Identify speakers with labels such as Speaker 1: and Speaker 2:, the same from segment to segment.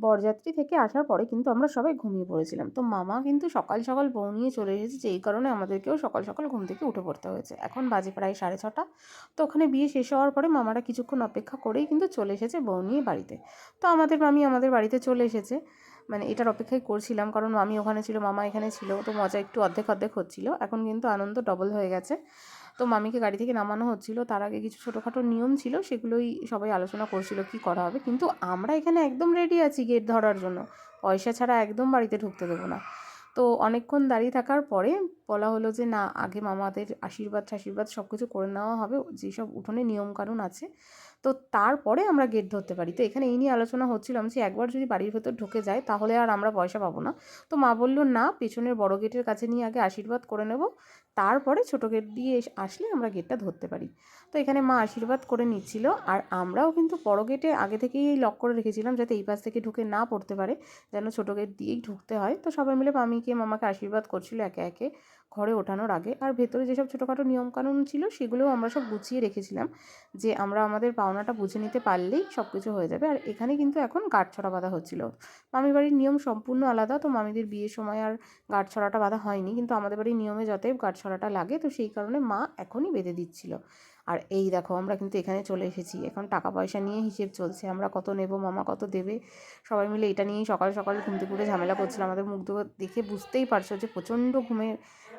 Speaker 1: বরযাত্রী থেকে আসার পরে কিন্তু আমরা সবাই ঘুমিয়ে পড়েছিলাম। তো মামা কিন্তু সকাল সকাল বউ নিয়ে চলে এসেছে, এই কারণে আমাদেরকেও সকাল সকাল ঘুম থেকে উঠে পড়তে হয়েছে। এখন বাজে প্রায় 6:30। তো ওখানে বিয়ে শেষ হওয়ার পরে মামারা কিছুক্ষণ অপেক্ষা করেই কিন্তু চলে এসেছে বউ নিয়ে বাড়িতে। তো আমাদের মামি আমাদের বাড়িতে চলে এসেছে, মানে এটার অপেক্ষাই করছিলাম, কারণ মামি ওখানে ছিল, মামা এখানে ছিল, তো মজা একটু অর্ধেক অর্ধেক হচ্ছিল। এখন কিন্তু আনন্দ ডবল হয়ে গেছে। তো মামিকে গাড়ি থেকে নামানো হচ্ছিল, তার আগে কিছু ছোটোখাটো নিয়ম ছিল, সেগুলোই সবাই আলোচনা করছিল কী করা হবে। কিন্তু আমরা এখানে একদম রেডি আছি গেট ধরার জন্য, পয়সা ছাড়া একদম বাড়িতে ঢুকতে দেবো না। তো অনেকক্ষণ দাঁড়িয়ে থাকার পরে বলা হলো যে না, আগে মামাদের আশীর্বাদ সব কিছু করে নেওয়া হবে, যেসব উঠোনে নিয়মকানুন আছে, তো তারপরে আমরা গেট ধরতে পারি। তো এখানে এই নিয়ে আলোচনা হচ্ছিলাম যে একবার যদি বাড়ির ভেতর ঢুকে যায় তাহলে আর আমরা পয়সা পাবো না। তো মা বলল না, পেছনের বড় গেটের কাছে নিয়ে আগে আশীর্বাদ করে নেব, তারপরে ছোটো গেট দিয়ে আসলে আমরা গেটটা ধরতে পারি। তো এখানে মা আশীর্বাদ করে নিচ্ছিল, আর আমরাও কিন্তু বড় গেটে আগে থেকেই লক করে রেখেছিলাম যাতে এই পাশ থেকে ঢুকে না পড়তে পারে, যেন ছোটো গেট দিয়েই ঢুকতে হয়। তো সবাই মিলে মামিকে মামাকে আশীর্বাদ করছিল একে একে ঘরে ওঠানোর আগে। আর ভেতরে যেসব ছোটোখাটো নিয়মকানুন ছিল সেগুলোও আমরা সব গুছিয়ে রেখেছিলাম, যে আমরা আমাদের পাওনাটা বুঝে নিতে পারলেই সব কিছু হয়ে যাবে। আর এখানে কিন্তু এখন গাঁটছড়া বাঁধা হচ্ছিল। মামির বাড়ির নিয়ম সম্পূর্ণ আলাদা, তো মামিদের বিয়ের সময় আর গাঁটছড়াটা বাঁধা হয়নি, কিন্তু আমাদের বাড়ির নিয়মে যতই গাঁটছড়াটা লাগে, তো সেই কারণে মা এখনই বেঁধে দিচ্ছিল। আর এই দেখো আমরা কিন্তু এখানে চলে এসেছি, এখন টাকা পয়সা নিয়ে হিসেব চলছে, আমরা কত নেব, মামা কত দেবে, সবাই মিলে এটা নিয়েই সকাল সকাল ঘুম থেকে উঠে ঝামেলা করছিলাম। আমাদের মুখ দেখে বুঝতেই পারছো যে প্রচণ্ড ঘুমের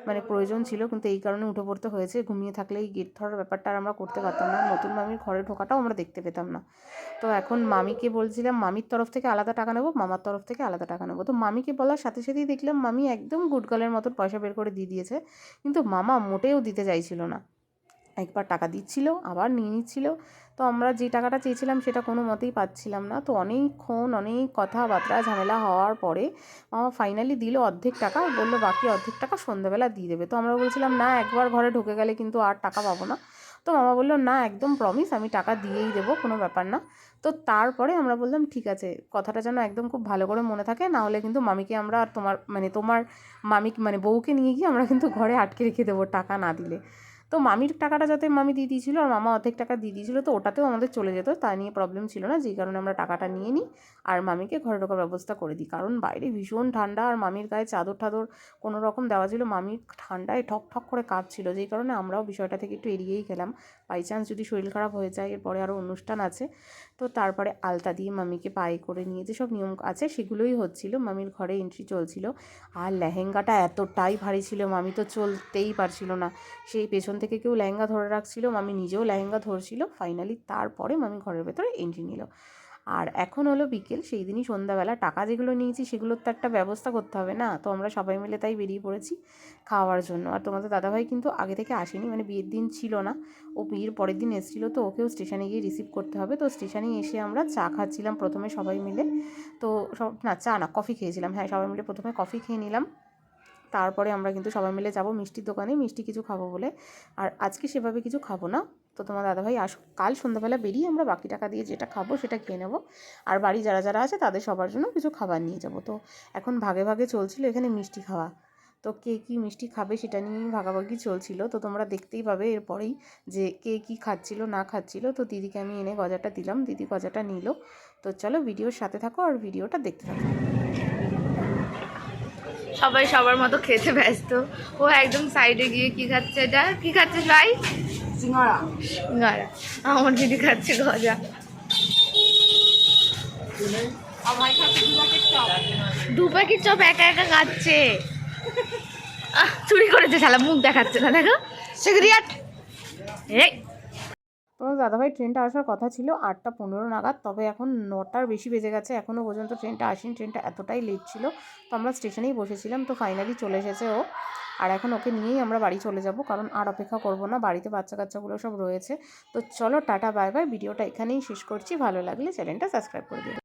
Speaker 1: মানে প্রয়োজন ছিল, কিন্তু এই কারণে উঠে পড়তে হয়েছে। ঘুমিয়ে থাকলে এই গেট ধরার ব্যাপারটা আর আমরা করতে পারতাম না, নতুন মামির ঘরে ঢোকাটাও আমরা দেখতে পেতাম না। তো এখন মামিকে বলছিলাম মামির তরফ থেকে আলাদা টাকা নেবো, মামার তরফ থেকে আলাদা টাকা নেবো। তো মামিকে বলার সাথে সাথেই দেখলাম মামি একদম গুডগার্লের মতন পয়সা বের করে দিয়ে দিয়েছে, কিন্তু মামা মোটেও দিতে চাইছিল না। একবার টাকা দিচ্ছিল আবার নিয়ে নিচ্ছিল। তো আমরা যে টাকাটা চেয়েছিলাম সেটা কোনো মতেই পাচ্ছিলাম না। তো অনেকক্ষণ অনেক কথাবার্তা ঝামেলা হওয়ার পরে মামা ফাইনালি দিল অর্ধেক টাকা, বললো বাকি অর্ধেক টাকা সন্ধ্যাবেলা দিয়ে দেবে। তো আমরা বলছিলাম না, একবার ঘরে ঢুকে গেলে কিন্তু আর টাকা পাবো না। তো মামা বললো না, একদম প্রমিস, আমি টাকা দিয়েই দেবো, কোনো ব্যাপার না। তো তারপরে আমরা বললাম ঠিক আছে, কথাটা যেন একদম খুব ভালো করে মনে থাকে, না হলে কিন্তু মামিকে আমরা আর তোমার মামিকে মানে বউকে নিয়ে গিয়ে আমরা কিন্তু ঘরে আটকে রেখে দেবো টাকা না দিলে। তো মামির টাকাটা যাতে মামি দিয়ে দিয়েছিলো আর মামা অর্ধেক টাকা দিয়ে দিয়েছিলো, তো ওটাতেও আমাদের চলে যেত, তা নিয়ে প্রবলেম ছিল না, যেই কারণে আমরা টাকাটা নিয়ে নিই আর মামিকে ঘরে ঢোকার ব্যবস্থা করে দিই। কারণ বাইরে ভীষণ ঠান্ডা, আর মামির গায়ে চাদর টাদর কোনো রকম দেওয়া ছিল, মামির ঠান্ডায় ঠক ঠক করে কাঁপছিল, যেই কারণে আমরাও বিষয়টা থেকে একটু এড়িয়েই গেলাম, বাই চান্স যদি শরীর খারাপ হয়ে যায়। এরপরে আরও অনুষ্ঠান আছে। তো তারপরে আলতা দিয়ে মামিকে পায়ে করে নিয়ে যেসব নিয়ম আছে সেগুলোই হচ্ছিল, মামির ঘরে এন্ট্রি চলছিল। আর লেহেঙ্গাটা এতটাই ভারী ছিল, মামি তো চলতেই পারছিল না, সেই পেছন থেকে কেউ লেহেঙ্গা ধরে রাখছিল, মামি নিজেও লেহেঙ্গা ধরছিল। ফাইনালি তারপরে মামি ঘরের ভেতরে এন্ট্রি নিল। আর এখন হলো বিকেল, সেই দিনই সন্ধ্যাবেলা টাকা যেগুলো নিয়েছি সেগুলোর তো একটা ব্যবস্থা করতে হবে না, তো আমরা সবাই মিলে তাই বেরিয়ে পড়েছি খাওয়ার জন্য। আর তোমাদের দাদাভাই কিন্তু আগে থেকে আসেনি, মানে বিয়ের দিন ছিল না, ও বিয়ের পরের দিন এসেছিলো, তো ওকেও স্টেশনে গিয়ে রিসিভ করতে হবে। তো স্টেশনে এসে আমরা চা খাচ্ছিলাম প্রথমে সবাই মিলে, তো চা না, কফি খেয়েছিলাম, হ্যাঁ সবাই মিলে প্রথমে কফি খেয়ে নিলাম। তারপরে আমরা কিন্তু সবাই মিলে যাব মিষ্টির দোকানে, মিষ্টি কিছু খাবো বলে। আর আজকে সেভাবে কিছু খাবো না, তো তোমার দাদাভাই কাল সন্ধ্যাবেলা বেরিয়ে আমরা বাকি টাকা দিয়ে যেটা খাবো সেটা খেয়ে নেবো। আর বাড়ি যারা যারা আছে তাদের সবার জন্য কিছু খাবার নিয়ে যাব। তো এখন ভাগে ভাগে চলছিল এখানে মিষ্টি খাওয়া, তো কে কী মিষ্টি খাবে সেটা নিয়েই ভাগাভাগি চলছিল। তো তোমরা দেখতেই পাবে এরপরেই যে কে কী খাচ্ছিল না খাচ্ছিল। তো দিদিকে আমি এনে গজাটা দিলাম, দিদি গজাটা নিল। তো চলো ভিডিওর সাথে থাকো আর ভিডিওটা দেখতে থাকো।
Speaker 2: সবাই সবার মতো খেতে ব্যস্ত, ও একদম সাইডে গিয়ে কি খাচ্ছে, এটা কি খাচ্ছিস ভাই?
Speaker 1: সিঙ্গারা।
Speaker 2: সিঙ্গারা। আমার দিদি খাচ্ছে গজা। দু প্যাকেট চপ একা একা খাচ্ছে, চুরি করেছে শালা, মুখ দেখাচ্ছে না, দেখো সিগারেট। এই
Speaker 1: তোমার দাদাভাই ট্রেনটা আসার কথা ছিল 8:15 নাগাদ, তবে এখন 9টার বেশি বেজে গেছে, এখনও পর্যন্ত ট্রেনটা আসেনি। ট্রেনটা এতটাই লেট ছিল, তো আমরা স্টেশনেই বসেছিলাম। তো ফাইনালি চলে এসেছে ও, আর এখন ওকে নিয়েই আমরা বাড়ি চলে যাব, কারণ আর অপেক্ষা করব না, বাড়িতে বাচ্চা কাচ্চাগুলো সব রয়েছে। তো চলো টাটা বাই বাই, ভিডিওটা এখানেই শেষ করছি। ভালো লাগলে চ্যানেলটা সাবস্ক্রাইব করে দিও।